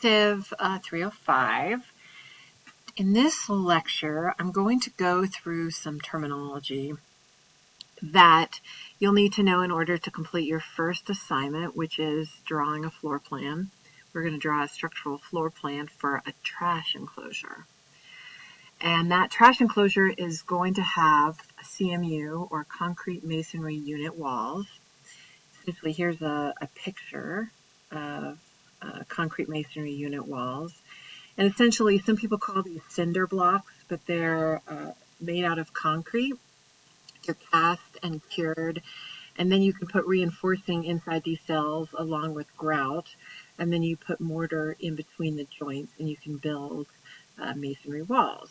CIV 305. In this lecture, I'm going to go through some terminology that you'll need to know in order to complete your first assignment, which is drawing a floor plan. We're going to draw a structural floor plan for a trash enclosure. And that trash enclosure is going to have a CMU, or concrete masonry unit walls. Essentially, here's a picture of concrete masonry unit walls. And essentially, some people call these cinder blocks, but they're made out of concrete. They're cast and cured, and then you can put reinforcing inside these cells along with grout, and then you put mortar in between the joints, and you can build masonry walls.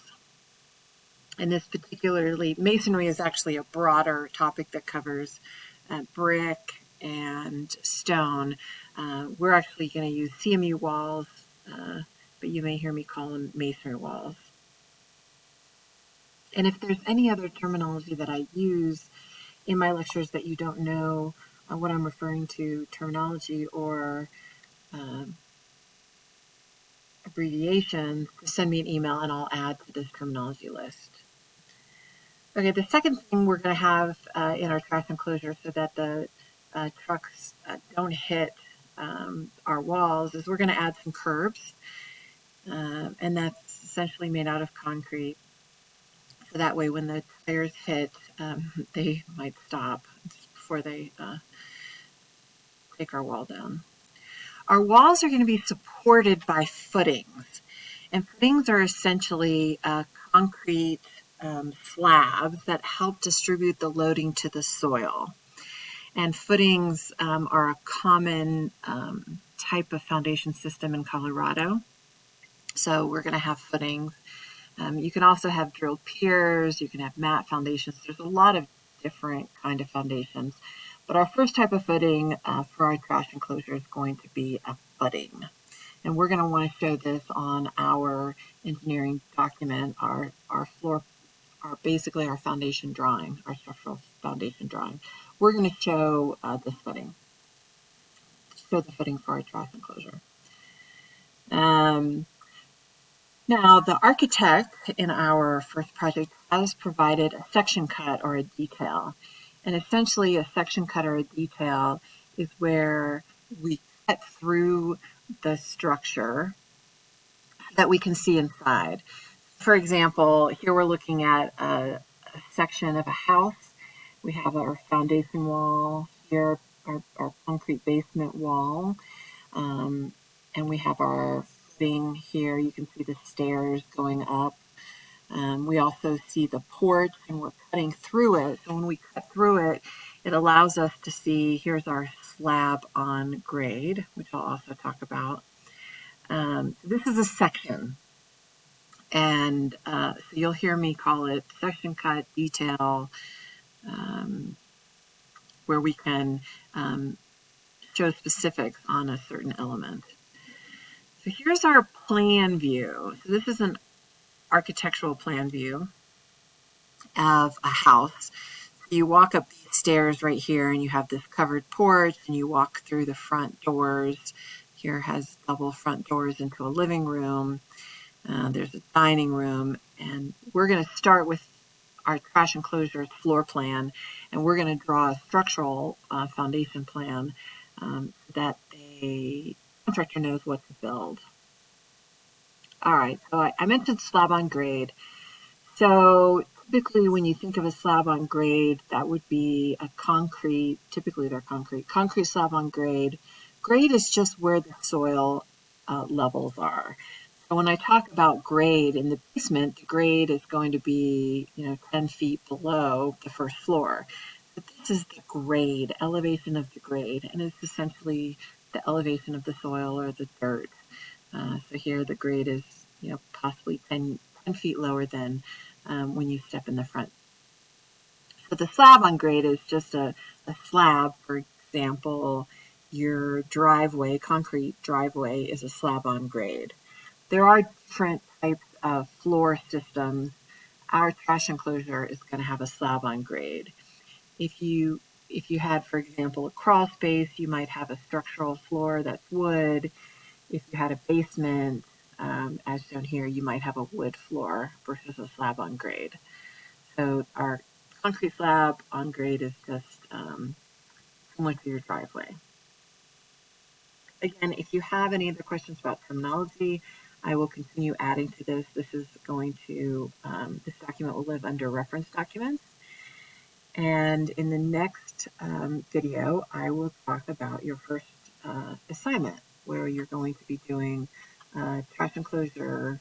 And this particularly, masonry is actually a broader topic that covers brick and stone. We're actually going to use CMU walls, but you may hear me call them masonry walls. And if there's any other terminology that I use in my lectures that you don't know what I'm referring to, terminology or abbreviations, send me an email and I'll add to this terminology list. Okay, the second thing we're going to have in our trash enclosure so that the trucks don't hit our walls is we're going to add some curbs, and that's essentially made out of concrete. So that way when the tires hit, they might stop before they take our wall down. Our walls are going to be supported by footings. And footings are essentially concrete slabs that help distribute the loading to the soil. And footings are a common type of foundation system in Colorado. So we're going to have footings. You can also have drilled piers, you can have mat foundations. There's a lot of different kind of foundations. But our first type of footing for our trash enclosure is going to be a footing. And we're going to want to show this on our engineering document, basically our foundation drawing, our structural foundation drawing. We're going to show this footing, show the footing for our trash enclosure. Now, the architect in our first project has provided a section cut or a detail. And essentially, a section cut or a detail is where we cut through the structure so that we can see inside. For example, here we're looking at a section of a house. We have our foundation wall here, our concrete basement wall, and we have our footing here. You can see the stairs going up. We also see the porch, and we're cutting through it. So when we cut through it, it allows us to see, here's our slab on grade, which I'll also talk about. So this is a section. And so you'll hear me call it section cut, detail, where we can show specifics on a certain element. So here's our plan view. So this is an architectural plan view of a house. So you walk up these stairs right here, and you have this covered porch, and you walk through the front doors. Here has double front doors into a living room. There's a dining room, and we're going to start with our trash enclosure floor plan, and we're going to draw a structural foundation plan so that the contractor knows what to build. All right, so I mentioned slab on grade. So typically when you think of a slab on grade, that would be a concrete, typically they're concrete slab on grade. Grade is just where the soil levels are. So when I talk about grade in the basement, the grade is going to be, 10 feet below the first floor. So this is the grade, elevation of the grade, and it's essentially the elevation of the soil or the dirt. So here the grade is, possibly 10 feet lower than when you step in the front. So the slab on grade is just a slab. For example, your driveway, concrete driveway, is a slab on grade. There are different types of floor systems. Our trash enclosure is going to have a slab on grade. If you had, for example, a crawl space, you might have a structural floor that's wood. If you had a basement, as shown here, you might have a wood floor versus a slab on grade. So our concrete slab on grade is just similar to your driveway. Again, if you have any other questions about terminology, I will continue adding to this. This is going to, this document will live under reference documents. And in the next video, I will talk about your first assignment, where you're going to be doing trash enclosure,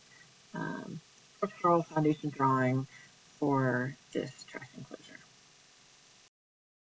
structural foundation drawing for this trash enclosure.